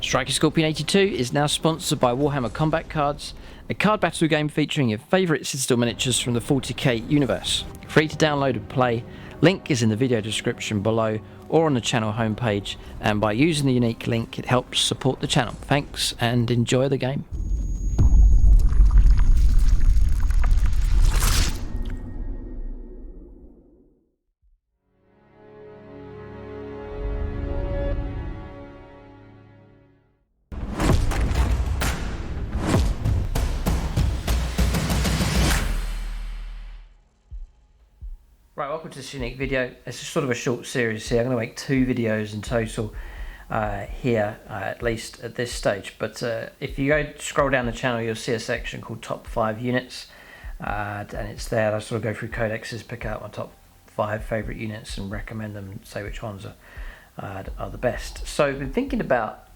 Striker Scorpion 82 is now sponsored by Warhammer Combat Cards, a card battle game featuring your favourite Citadel miniatures from the 40k universe. Free to download and play, link is in the video description below or on the channel homepage, and by using the unique link it helps support the channel. Thanks and enjoy the game. Right, welcome to this unique video. It's sort of a short series here. I'm going to make 2 videos in total here, at least at this stage. But if you go scroll down the channel, you'll see a section called Top 5 Units. And it's there. I sort of go through codexes, pick out my top 5 favourite units and recommend them and say which ones are the best. So I've been thinking about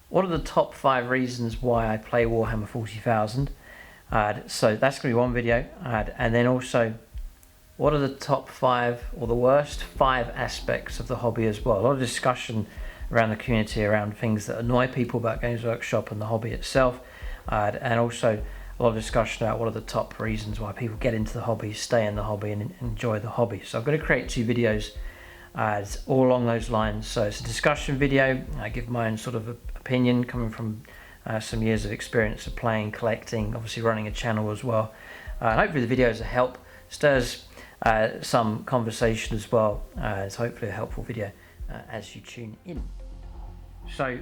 what are the top 5 reasons why I play Warhammer 40,000. So that's going to be one video. And then also, what are the top 5 or the worst 5 aspects of the hobby as well? A lot of discussion around the community around things that annoy people about Games Workshop and the hobby itself, and also a lot of discussion about what are the top reasons why people get into the hobby, stay in the hobby and enjoy the hobby. So I'm going to create 2 videos all along those lines. So it's a discussion video. I give my own sort of opinion coming from some years of experience of playing, collecting, obviously running a channel as well. And hopefully the videos will help, stirs some conversation as well. It's hopefully a helpful video as you tune in. So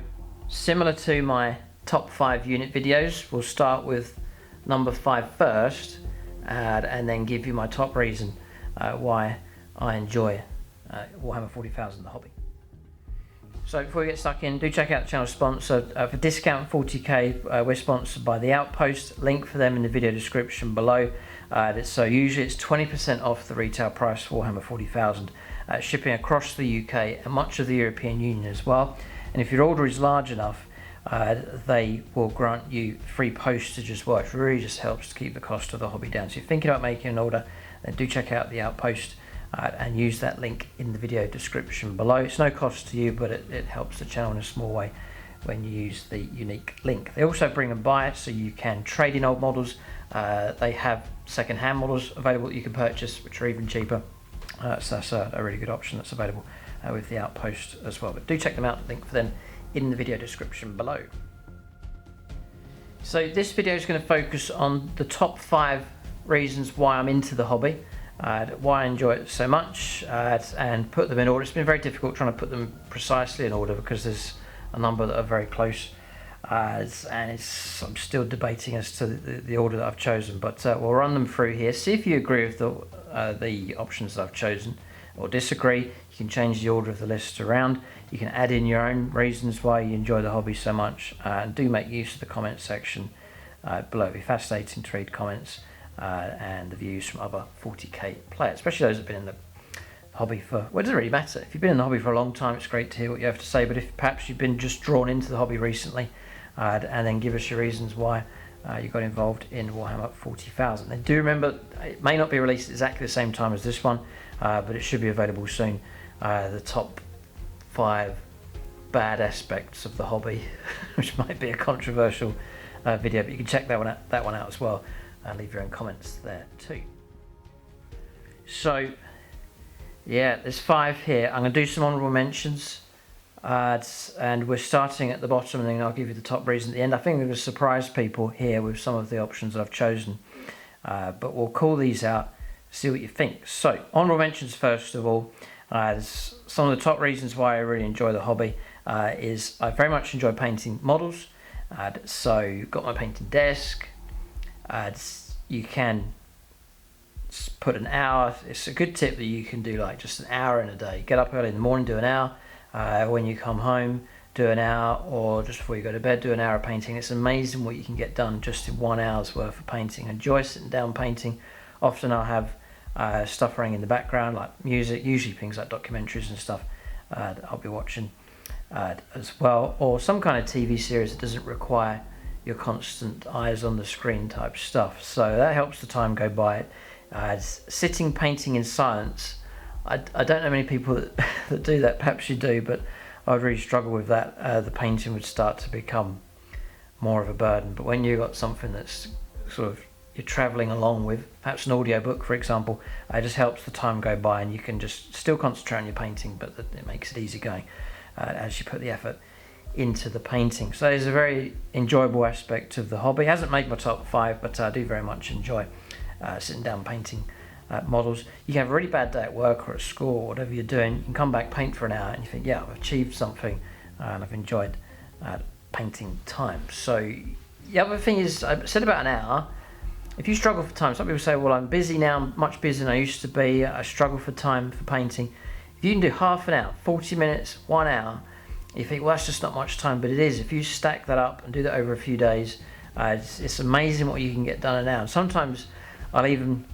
similar to my top 5 unit videos, we'll start with number 5 first, and then give you my top reason why I enjoy Warhammer 40,000, the hobby. So before we get stuck in, do check out the channel sponsor. For Discount 40k, we're sponsored by the Outpost. Link for them in the video description below. So usually it's 20% off the retail price for Warhammer 40,000, shipping across the UK and much of the European Union as well. And if your order is large enough, they will grant you free postage as well. It really just helps to keep the cost of the hobby down. So if you're thinking about making an order, then do check out the Outpost and use that link in the video description below. It's no cost to you, but it helps the channel in a small way when you use the unique link. They also bring and buy it, so you can trade in old models. They have second-hand models available that you can purchase, which are even cheaper. So that's a really good option that's available with the Outpost as well. But do check them out, link for them in the video description below. So this video is going to focus on the top 5 reasons why I'm into the hobby, why I enjoy it so much, and put them in order. It's been very difficult trying to put them precisely in order because there's a number that are very close, and I'm still debating as to the order that I've chosen, but we'll run them through here. See if you agree with the options that I've chosen or disagree. You can change the order of the list around. You can add in your own reasons why you enjoy the hobby so much, and do make use of the comment section below. It'd be fascinating to read comments and the views from other 40k players, especially those that have been in the hobby for, well, it doesn't really matter. If you've been in the hobby for a long time, it's great to hear what you have to say, but if perhaps you've been just drawn into the hobby recently, and then give us your reasons why you got involved in Warhammer 40,000. And do remember, it may not be released at exactly the same time as this one, but it should be available soon. The top 5 bad aspects of the hobby, which might be a controversial video, but you can check that one out as well, and leave your own comments there too. So yeah, there's 5 here. I'm going to do some honourable mentions, and we're starting at the bottom, and then I'll give you the top reason at the end. I think I'm going to surprise people here with some of the options that I've chosen, but we'll call these out, see what you think. So honourable mentions first of all. Some of the top reasons why I really enjoy the hobby is I very much enjoy painting models. So you've got my painting desk. You can put an hour. It's a good tip that you can do like just an hour in a day. Get up early in the morning, do an hour. When you come home, do an hour, or just before you go to bed, do an hour of painting. It's amazing what you can get done just in 1 hour's worth of painting. I enjoy sitting down painting. Often I'll have stuff running in the background, like music, usually things like documentaries and stuff that I'll be watching as well, or some kind of TV series that doesn't require your constant eyes on the screen type stuff. So that helps the time go by. Sitting painting in silence, I don't know many people that do that. Perhaps you do, but I would really struggle with that. The painting would start to become more of a burden. But when you've got something that's sort of you're traveling along with, perhaps an audio book, for example, it just helps the time go by, and you can just still concentrate on your painting, but it makes it easy going as you put the effort into the painting. So it's a very enjoyable aspect of the hobby. It hasn't made my top 5, but I do very much enjoy sitting down painting models. You can have a really bad day at work or at school or whatever you're doing. You can come back, paint for an hour, and you think, yeah, I've achieved something and I've enjoyed painting time. So the other thing is, I said about an hour. If you struggle for time, some people say, well, I'm busy now, I'm much busier than I used to be, I struggle for time for painting. If you can do half an hour, 40 minutes, 1 hour, you think, well, that's just not much time, but it is. If you stack that up and do that over a few days, it's amazing what you can get done in an hour. And sometimes I'll even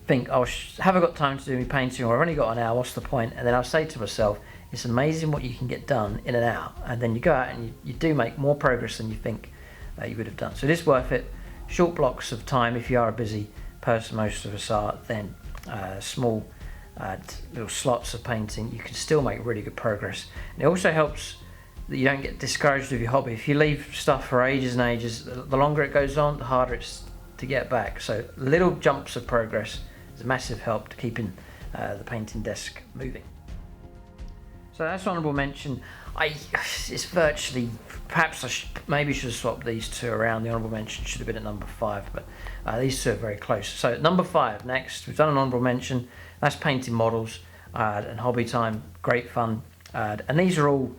think, oh, have I got time to do my painting, or I've only got an hour, what's the point? And then I'll say to myself, it's amazing what you can get done in an hour. And then you go out and you do make more progress than you think you would have done. So it is worth it. Short blocks of time. If you are a busy person, most of us are, then small little slots of painting, you can still make really good progress. And it also helps that you don't get discouraged with your hobby. If you leave stuff for ages and ages, the longer it goes on, the harder it's to get back. So little jumps of progress is a massive help to keeping the painting desk moving. So that's honourable mention. It's virtually, perhaps maybe should have swapped these two around. The honourable mention should have been at number 5, but these two are very close. So number 5 next, we've done an honourable mention. That's painting models and hobby time, great fun. And these are all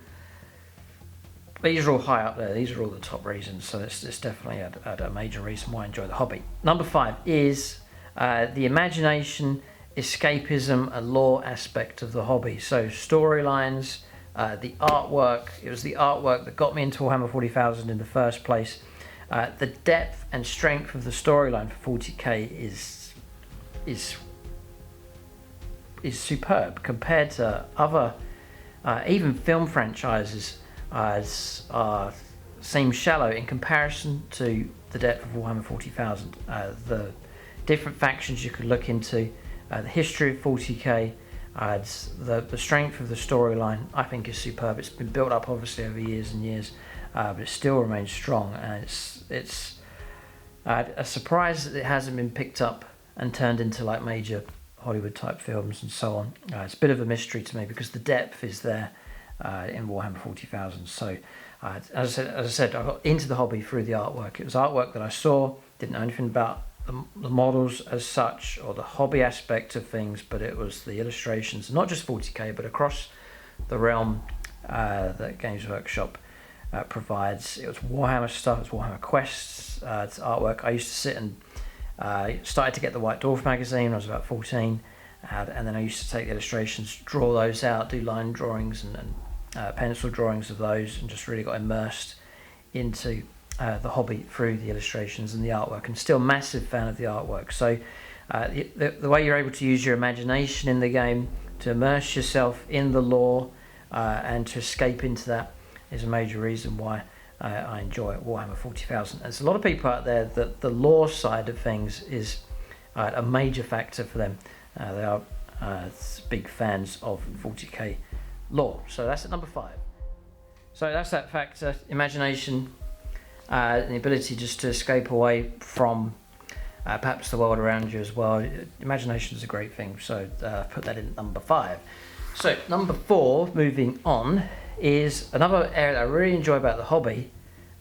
high up there. These are all the top reasons. So it's definitely a major reason why I enjoy the hobby. Number 5 is the imagination, escapism and lore aspect of the hobby. So storylines, the artwork. It was the artwork that got me into Warhammer 40,000 in the first place. The depth and strength of the storyline for 40k is superb compared to other even film franchises. Seem shallow in comparison to the depth of Warhammer 40,000. The different factions you could look into, the history of 40k, the strength of the storyline, I think is superb. It's been built up obviously over years and years, but it still remains strong, and it's a surprise that it hasn't been picked up and turned into like major Hollywood type films and so on. It's a bit of a mystery to me because the depth is there in Warhammer 40,000. So as I said, I got into the hobby through the artwork. It was artwork that I saw, didn't know anything about the models as such or the hobby aspect of things, but it was the illustrations, not just 40k but across the realm that Games Workshop provides. It was Warhammer stuff, it was Warhammer quests, it's artwork. I used to sit and started to get the White Dwarf magazine when I was about 14, and then I used to take the illustrations, draw those out, do line drawings and pencil drawings of those, and just really got immersed into the hobby through the illustrations and the artwork, and still massive fan of the artwork. So the way you're able to use your imagination in the game to immerse yourself in the lore and to escape into that is a major reason why I enjoy Warhammer 40,000. There's a lot of people out there that the lore side of things is a major factor for them. They are big fans of 40k lore. So that's at number 5. So that's that factor, imagination, and the ability just to escape away from perhaps the world around you as well. Imagination is a great thing, so put that in number 5. So number 4, moving on, is another area that I really enjoy about the hobby.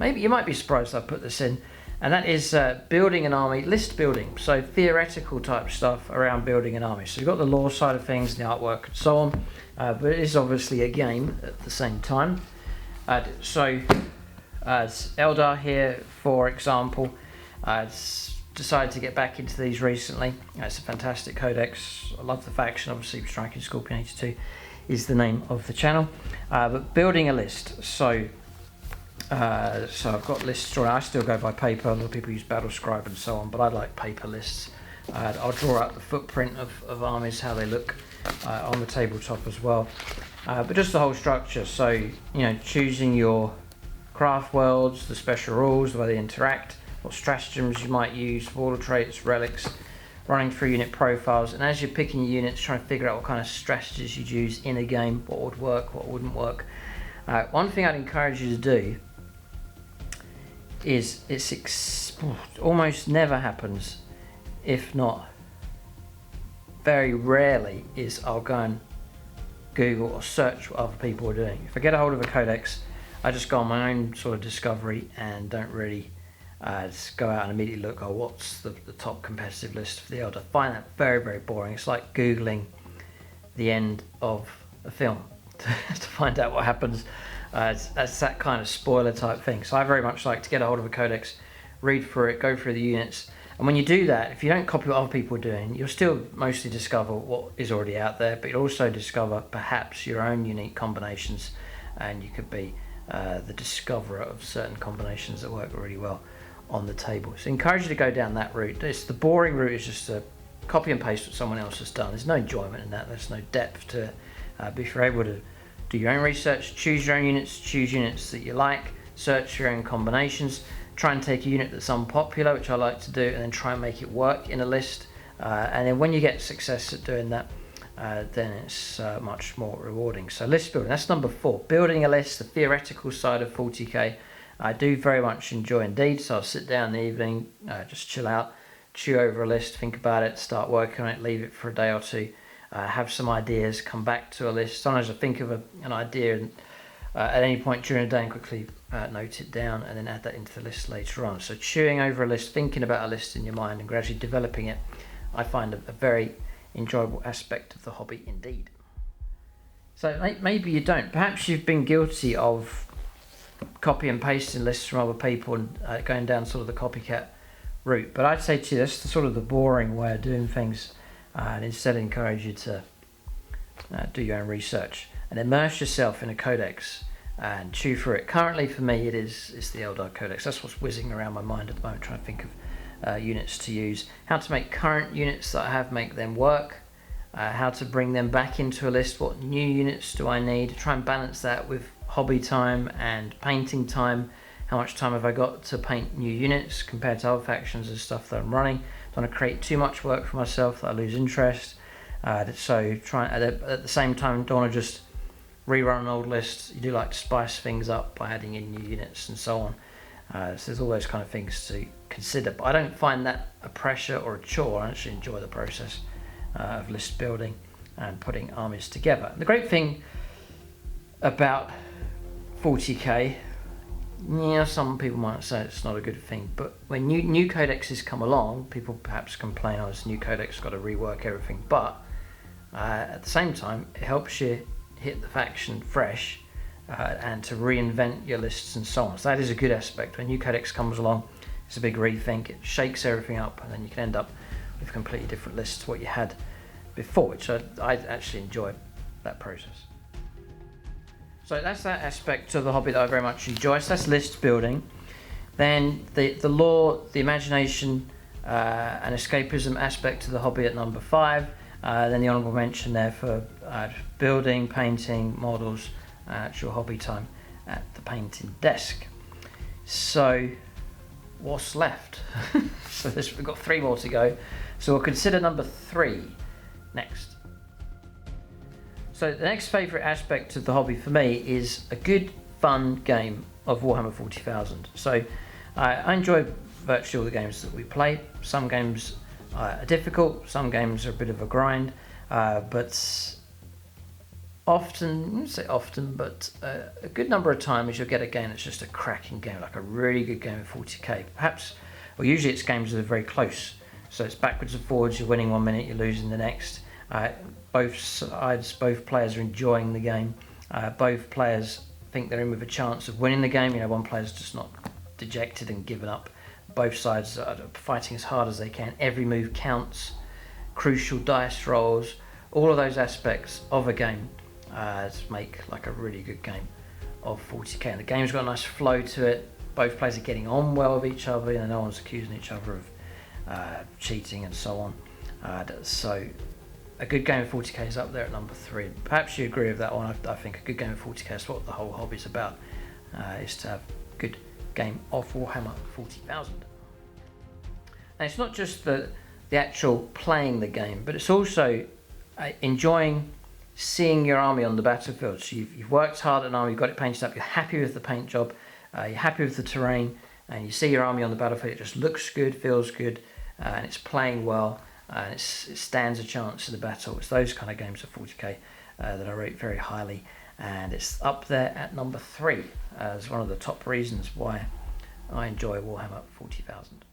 Maybe you might be surprised I put this in, and that is building an army, list building. So theoretical type stuff around building an army. So you've got the lore side of things, the artwork and so on, but it is obviously a game at the same time. So Eldar here, for example, decided to get back into these recently. It's a fantastic codex. I love the faction, obviously Striking Scorpion 82 is the name of the channel. But building a list, so I've got lists drawn. I still go by paper. A lot of people use Battle Scribe and so on, but I like paper lists. I'll draw out the footprint of armies, how they look on the tabletop as well. But just the whole structure. So, you know, choosing your craft worlds, the special rules, the way they interact, what stratagems you might use, border traits, relics, running through unit profiles, and as you're picking your units, trying to figure out what kind of strategies you'd use in a game, what would work, what wouldn't work. One thing I'd encourage you to do is, almost never happens, if not very rarely, is I'll go and Google or search what other people are doing. If I get a hold of a codex, I just go on my own sort of discovery and don't really just go out and immediately look, oh, what's the top competitive list for the Elder. I find that very, very boring. It's like Googling the end of a film to find out what happens. That's that kind of spoiler type thing. So I very much like to get a hold of a codex, read through it, go through the units. And when you do that, if you don't copy what other people are doing, you'll still mostly discover what is already out there, but you'll also discover perhaps your own unique combinations, and you could be the discoverer of certain combinations that work really well on the table. So I encourage you to go down that route. The boring route is just to copy and paste what someone else has done. There's no enjoyment in that, there's no depth to it. But if you're able to do your own research, choose your own units, choose units that you like, search your own combinations, try and take a unit that's unpopular, which I like to do, and then try and make it work in a list. And then when you get success at doing that, then it's much more rewarding. So list building, that's number 4. Building a list, the theoretical side of 40k. I do very much enjoy indeed, so I'll sit down in the evening, just chill out, chew over a list, think about it, start working on it, leave it for a day or two, have some ideas, come back to a list. Sometimes I think of an idea and, at any point during the day and quickly note it down and then add that into the list later on. So chewing over a list, thinking about a list in your mind and gradually developing it, I find a very enjoyable aspect of the hobby indeed. So maybe you don't. Perhaps you've been guilty of copy and pasting lists from other people and going down sort of the copycat route. But I'd say to you, that's sort of the boring way of doing things, and instead encourage you to do your own research and immerse yourself in a codex and chew through it. Currently for me it's the Eldar Codex. That's what's whizzing around my mind at the moment, trying to think of units to use, how to make current units that I have, make them work, how to bring them back into a list, what new units do I need, try and balance that with hobby time and painting time. How much time have I got to paint new units compared to other factions and stuff that I'm running? Don't want to create too much work for myself that I lose interest. So try at the same time, don't want to just rerun an old list. You do like to spice things up by adding in new units and so on. So there's all those kind of things to consider, but I don't find that a pressure or a chore. I actually enjoy the process of list building and putting armies together. The great thing about 40k, yeah, some people might say it's not a good thing, but when new codexes come along, people perhaps complain, oh, this new codex got to rework everything, but at the same time it helps you hit the faction fresh and to reinvent your lists and so on. So that is a good aspect. When new codex comes along, it's a big rethink, it shakes everything up, and then you can end up with completely different lists to what you had before, which I actually enjoy that process. So that's that aspect of the hobby that I very much enjoy. So that's list building. Then the lore, the imagination, and escapism aspect of the hobby at number 5. Then the honourable mention there for building, painting, models, actual hobby time at the painting desk. So what's left? So we've got 3 more to go. So we'll consider number 3 next. So the next favourite aspect of the hobby for me is a good, fun game of Warhammer 40,000. So I enjoy virtually all the games that we play. Some games are difficult, some games are a bit of a grind, but often, I wouldn't say often, but a good number of times you'll get a game that's just a cracking game, like a really good game of 40k. Perhaps, well, usually it's games that are very close. So it's backwards and forwards, you're winning 1 minute, you're losing the next. Both sides, both players are enjoying the game. Both players think they're in with a chance of winning the game. You know, one player's just not dejected and given up. Both sides are fighting as hard as they can. Every move counts. Crucial dice rolls. All of those aspects of a game make like a really good game of 40k. And the game's got a nice flow to it. Both players are getting on well with each other. You know, no one's accusing each other of cheating and so on. So a good game of 40k is up there at number 3. Perhaps you agree with that one. I think a good game of 40k is what the whole hobby is about, is to have a good game of Warhammer 40,000. And it's not just the actual playing the game, but it's also enjoying seeing your army on the battlefield. So you've worked hard on an army, you've got it painted up, you're happy with the paint job, you're happy with the terrain, and you see your army on the battlefield, it just looks good, feels good, and it's playing well, and it stands a chance in the battle. It's those kind of games of 40k that I rate very highly, and it's up there at number 3 as one of the top reasons why I enjoy Warhammer 40,000.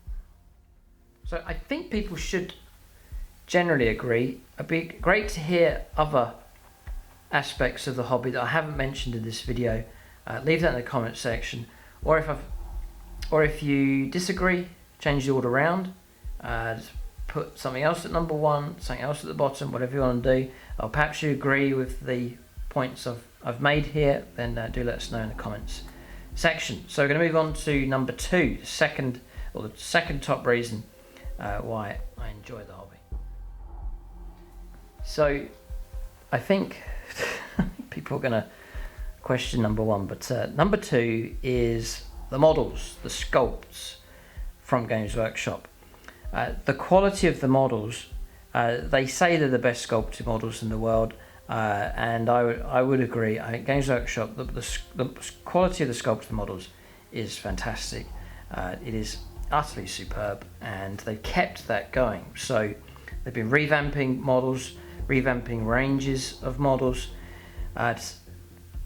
So I think people should generally agree. It'd be great to hear other aspects of the hobby that I haven't mentioned in this video. Leave that in the comment section, or if you disagree, change the order around. Just put something else at number 1, something else at the bottom, whatever you want to do. Or perhaps you agree with the points I've made here, then do let us know in the comments section. So we're going to move on to number 2, the second top reason why I enjoy the hobby. So I think people are going to question number 1, but number 2 is the models, the sculpts from Games Workshop. The quality of the models, they say they're the best sculpted models in the world, and I would agree. Games Workshop, the quality of the sculpted models is fantastic. It is utterly superb, and they've kept that going. So they've been revamping models, revamping ranges of models.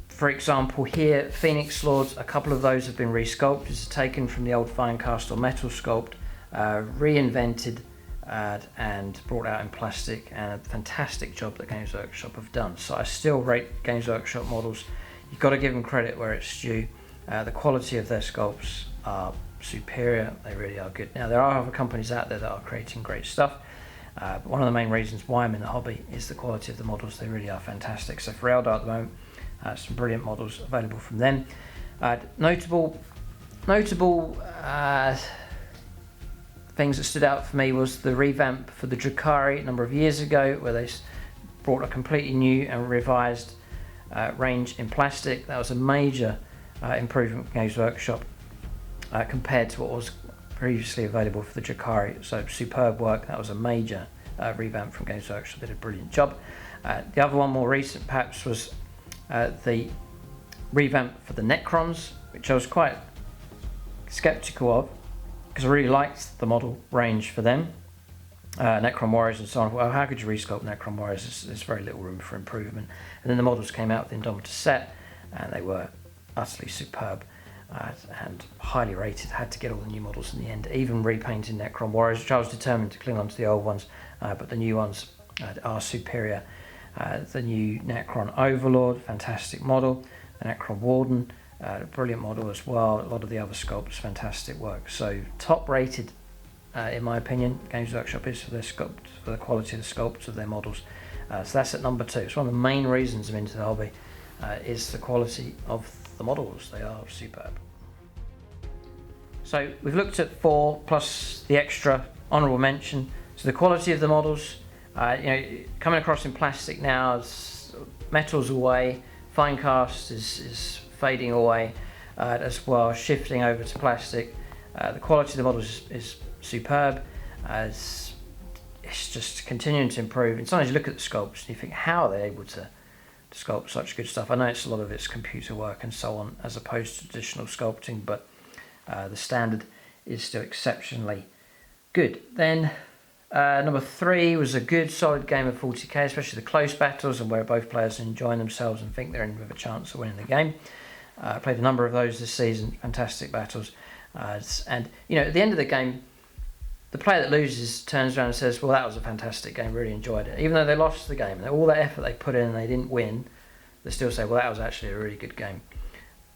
For example, here, Phoenix Lords, a couple of those have been resculpted. It's taken from the old Fine Cast or metal sculpt, reinvented and brought out in plastic, and a fantastic job that Games Workshop have done. So I still rate Games Workshop models. You've got to give them credit where it's due. The quality of their sculpts are superior. They really are good. Now, there are other companies out there that are creating great stuff, but one of the main reasons why I'm in the hobby is the quality of the models. They really are fantastic. So for Eldar at the moment, some brilliant models available from them. Notable things that stood out for me was the revamp for the Drukhari a number of years ago, where they brought a completely new and revised range in plastic. That was a major improvement from Games Workshop compared to what was previously available for the Drukhari. So superb work. That was a major revamp from Games Workshop. They did a brilliant job. The other one, more recent perhaps, was the revamp for the Necrons, which I was quite skeptical of, because I really liked the model range for them, Necron Warriors and so on. Well, how could you resculpt Necron Warriors? There's very little room for improvement. And then the models came out with the Indomitus set, and they were utterly superb and highly rated. Had to get all the new models in the end, even repainting Necron Warriors, which I was determined to cling on to the old ones, but the new ones are superior. The new Necron Overlord, fantastic model. The Necron Warden, brilliant model as well. A lot of the other sculpts, fantastic work. So top rated, in my opinion, Games Workshop is for the quality of the sculpts of their models. So that's at number 2. It's one of the main reasons I'm into the hobby, is the quality of the models. They are superb. So we've looked at 4 plus the extra honourable mention. So the quality of the models, coming across in plastic now, as metal's away, fine cast is fading away as well, shifting over to plastic. The quality of the models is superb, as it's just continuing to improve. And sometimes you look at the sculpts and you think, how are they able to sculpt such good stuff? I know a lot of it's computer work and so on, as opposed to traditional sculpting, but the standard is still exceptionally good. Then number 3 was a good solid game of 40k, especially the close battles and where both players are enjoying themselves and think they're in with a chance of winning the game. I played a number of those this season, fantastic battles. And at the end of the game, the player that loses turns around and says, well, that was a fantastic game, really enjoyed it. Even though they lost the game, all that effort they put in and they didn't win, they still say, well, that was actually a really good game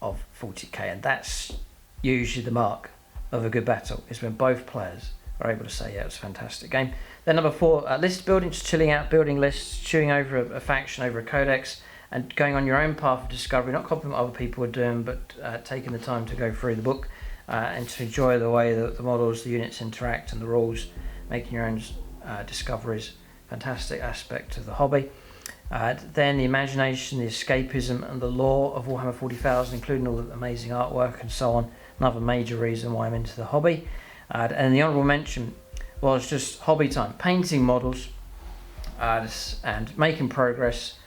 of 40k. And that's usually the mark of a good battle, is when both players are able to say, yeah, it was a fantastic game. Then number 4, list building, just chilling out, building lists, chewing over a faction, over a codex, and going on your own path of discovery, not copying what other people are doing, but taking the time to go through the book and to enjoy the way that the models, the units interact and the rules, making your own discoveries. Fantastic aspect of the hobby. Then the imagination, the escapism and the lore of Warhammer 40,000, including all the amazing artwork and so on. Another major reason why I'm into the hobby. And the honourable mention was just hobby time, painting models and making progress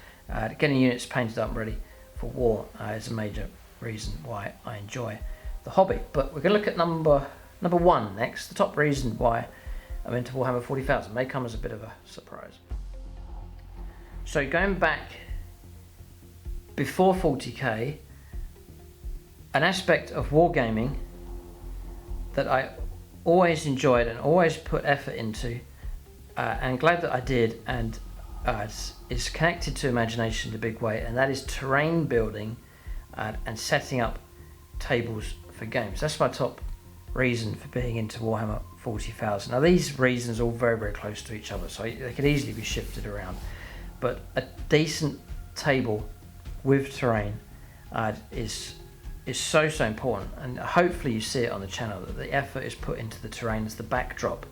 Getting units painted up ready for war is a major reason why I enjoy the hobby. But we're going to look at number one next. The top reason why I'm into Warhammer 40,000 may come as a bit of a surprise. So going back before 40k, an aspect of wargaming that I always enjoyed and always put effort into, and glad that I did, and it's connected to imagination in a big way, and that is terrain building and setting up tables for games. That's my top reason for being into Warhammer 40,000. Now these reasons are all very, very close to each other, so they could easily be shifted around, but a decent table with terrain is so important, and hopefully you see it on the channel that the effort is put into the terrain as the backdrop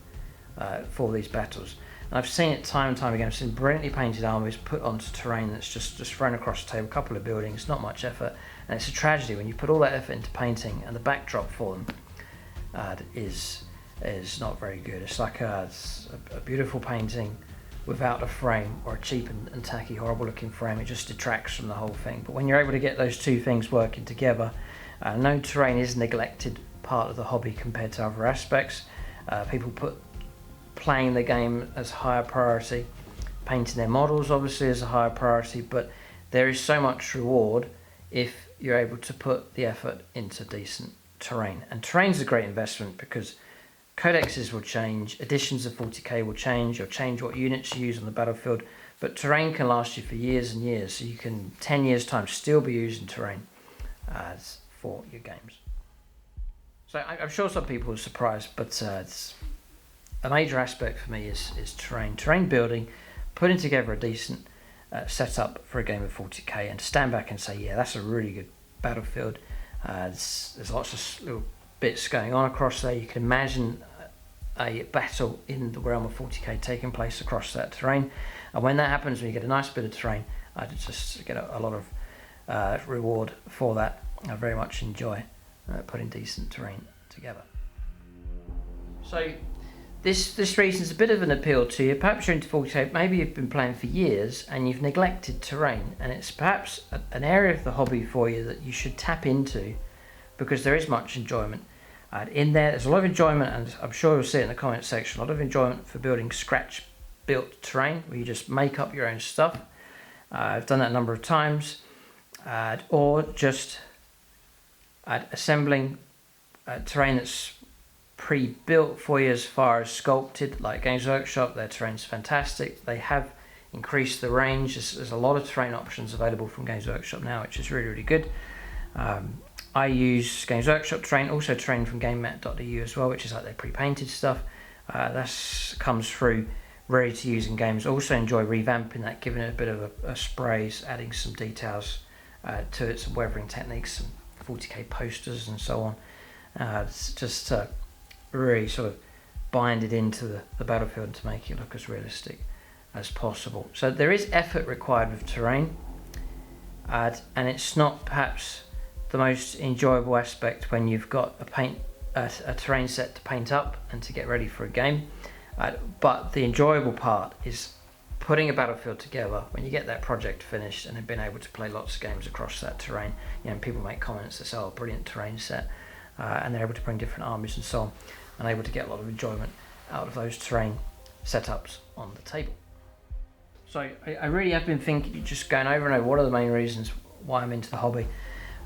for these battles. And I've seen it time and time again. I've seen brilliantly painted armies put onto terrain that's just thrown across the table, a couple of buildings, not much effort, and it's a tragedy when you put all that effort into painting and the backdrop for them is not very good. It's like a beautiful painting without a frame, or a cheap and tacky, horrible looking frame. It just detracts from the whole thing. But when you're able to get those two things working together, no terrain is a neglected part of the hobby compared to other aspects. People put playing the game as higher priority, painting their models obviously as a higher priority, but there is so much reward if you're able to put the effort into decent terrain. And terrain's a great investment because codexes will change, editions of 40k will change, you'll change what units you use on the battlefield, but terrain can last you for years and years, so you can 10 years time still be using terrain for your games. So I'm sure some people are surprised, but it's a major aspect for me is terrain building, putting together a decent setup for a game of 40k, and stand back and say, yeah, that's a really good battlefield. There's lots of little bits going on across there. You can imagine a battle in the realm of 40k taking place across that terrain, and when that happens, when you get a nice bit of terrain, I just get a lot of reward for that. I very much enjoy putting decent terrain together. So this reason's a bit of an appeal to you. Perhaps you're into 40k, maybe you've been playing for years and you've neglected terrain, and it's perhaps an area of the hobby for you that you should tap into, because there is much enjoyment in there. There's a lot of enjoyment, and I'm sure you'll see it in the comments section, a lot of enjoyment for building scratch built terrain where you just make up your own stuff. I've done that a number of times, or just assembling terrain that's pre-built for you as far as sculpted, like Games Workshop. Their terrain's fantastic. They have increased the range. There's a lot of terrain options available from Games Workshop now, which is really, really good. I use Games Workshop terrain, also terrain from GameMat.eu as well, which is like their pre-painted stuff. That comes through ready to use in games. Also enjoy revamping that, giving it a bit of a sprays, adding some details to it, some weathering techniques, some 40k posters and so on. It's just really sort of bind it into the battlefield to make it look as realistic as possible. So there is effort required with terrain, and it's not perhaps the most enjoyable aspect when you've got a terrain set to paint up and to get ready for a game, but the enjoyable part is putting a battlefield together when you get that project finished and have been able to play lots of games across that terrain. You know, people make comments that say, oh, brilliant terrain set, and they're able to bring different armies and so on, and able to get a lot of enjoyment out of those terrain setups on the table. So I really have been thinking, just going over and over, what are the main reasons why I'm into the hobby.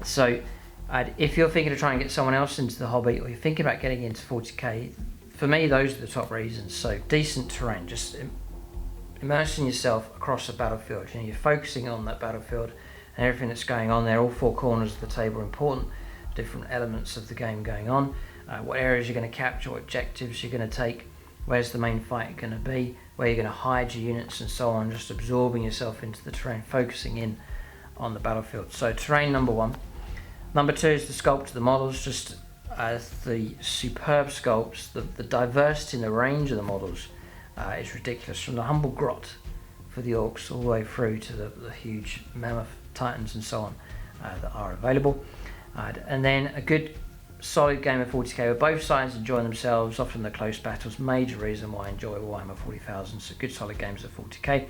So if you're thinking of trying to get someone else into the hobby, or you're thinking about getting into 40k, for me those are the top reasons. So decent terrain, just immersing yourself across a battlefield. You know, you're focusing on that battlefield and everything that's going on there. All four corners of the table are important, different elements of the game going on. What areas you're going to capture, what objectives you're going to take, where's the main fight going to be, where you're going to hide your units and so on, just absorbing yourself into the terrain, focusing in on the battlefield. So terrain, number one. Number two is the sculpt of the models, just the superb sculpts, the diversity and the range of the models is ridiculous, from the humble grot for the orcs all the way through to the huge mammoth titans and so on that are available. And then a good solid game of 40k where both sides enjoy themselves, often the close battles, major reason why I enjoy Warhammer 40,000. So good solid games of 40k.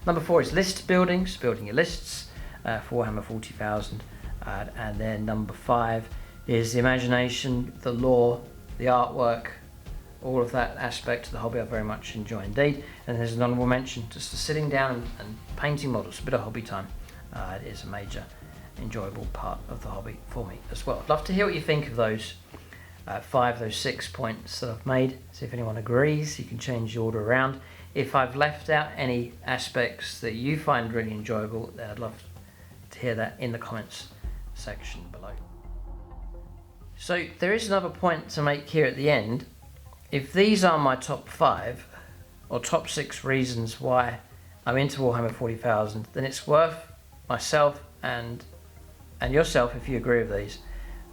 Number 4 is list building, so building your lists for Warhammer 40,000. And then number 5 is the imagination, the lore, the artwork, all of that aspect of the hobby I very much enjoy indeed. And there's an honourable mention, just the sitting down and painting models, a bit of hobby time. It is a major enjoyable part of the hobby for me as well. I'd love to hear what you think of those 6 points that I've made. See if anyone agrees. You can change the order around. If I've left out any aspects that you find really enjoyable, then I'd love to hear that in the comments section below. So there is another point to make here at the end. If these are my top 5 or top 6 reasons why I'm into Warhammer 40,000, then it's worth myself and yourself, if you agree with these,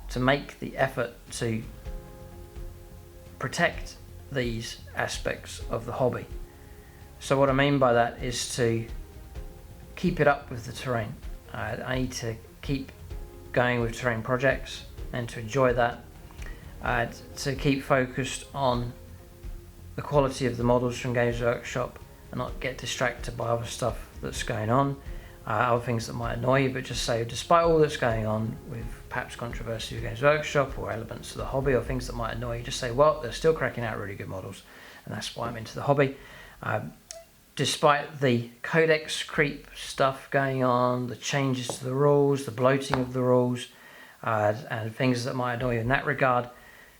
to make the effort to protect these aspects of the hobby. So what I mean by that is to keep it up with the terrain. I need to keep going with terrain projects and to enjoy that. To keep focused on the quality of the models from Games Workshop and not get distracted by other stuff that's going on, other things that might annoy you, but just say, despite all that's going on with perhaps controversy with Games Workshop or elements of the hobby or things that might annoy you, just say, well, they're still cracking out really good models, and that's why I'm into the hobby. Despite the codex creep stuff going on, the changes to the rules, the bloating of the rules, and things that might annoy you in that regard,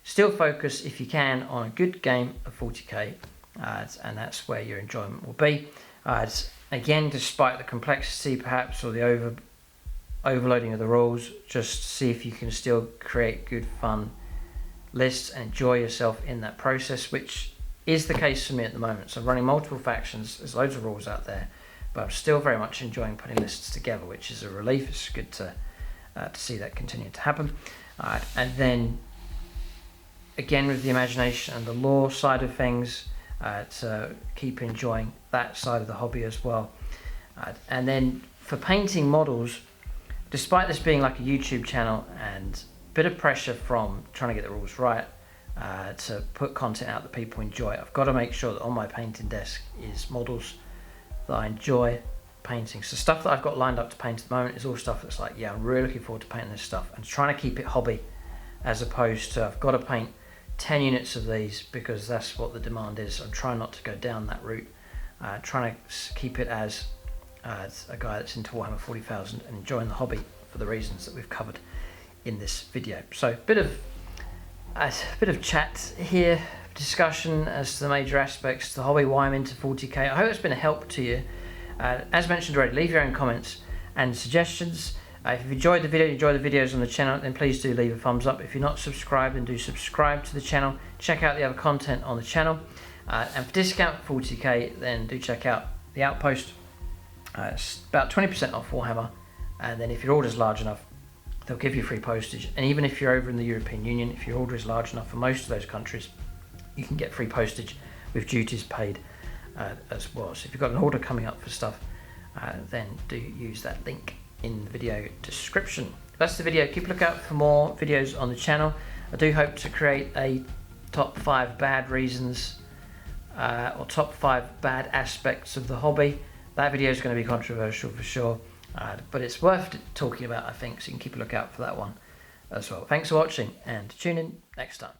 still focus, if you can, on a good game of 40k, and that's where your enjoyment will be. Again, despite the complexity perhaps or the overloading of the rules, just see if you can still create good fun lists and enjoy yourself in that process, which is the case for me at the moment. So I'm running multiple factions, there's loads of rules out there, but I'm still very much enjoying putting lists together, which is a relief. It's good to see that continue to happen. And then again, with the imagination and the lore side of things, to keep enjoying that side of the hobby as well. And then for painting models, despite this being like a YouTube channel and a bit of pressure from trying to get the rules right, to put content out that people enjoy, I've got to make sure that on my painting desk is models that I enjoy painting. So stuff that I've got lined up to paint at the moment is all stuff that's like, yeah, I'm really looking forward to painting this stuff, and trying to keep it hobby as opposed to I've got to paint 10 units of these because that's what the demand is. I'm trying not to go down that route, trying to keep it as a guy that's into Warhammer 40,000 and enjoying the hobby for the reasons that we've covered in this video. So a bit of chat here, discussion as to the major aspects of the hobby, why I'm into 40k. I hope it's been a help to you. As mentioned already, leave your own comments and suggestions. If you've enjoyed the video, enjoy the videos on the channel, then please do leave a thumbs up. If you're not subscribed, then do subscribe to the channel. Check out the other content on the channel. And for discount 40k, then do check out the Outpost. It's about 20% off Warhammer. And then if your order is large enough, they'll give you free postage. And even if you're over in the European Union, if your order is large enough for most of those countries, you can get free postage with duties paid as well. So if you've got an order coming up for stuff, then do use that link in the video description. That's the video. Keep a lookout for more videos on the channel. I do hope to create a top 5 bad reasons or top 5 bad aspects of the hobby. That video is going to be controversial for sure, but it's worth talking about, I think, so you can keep a lookout for that one as well. Thanks for watching and tune in next time.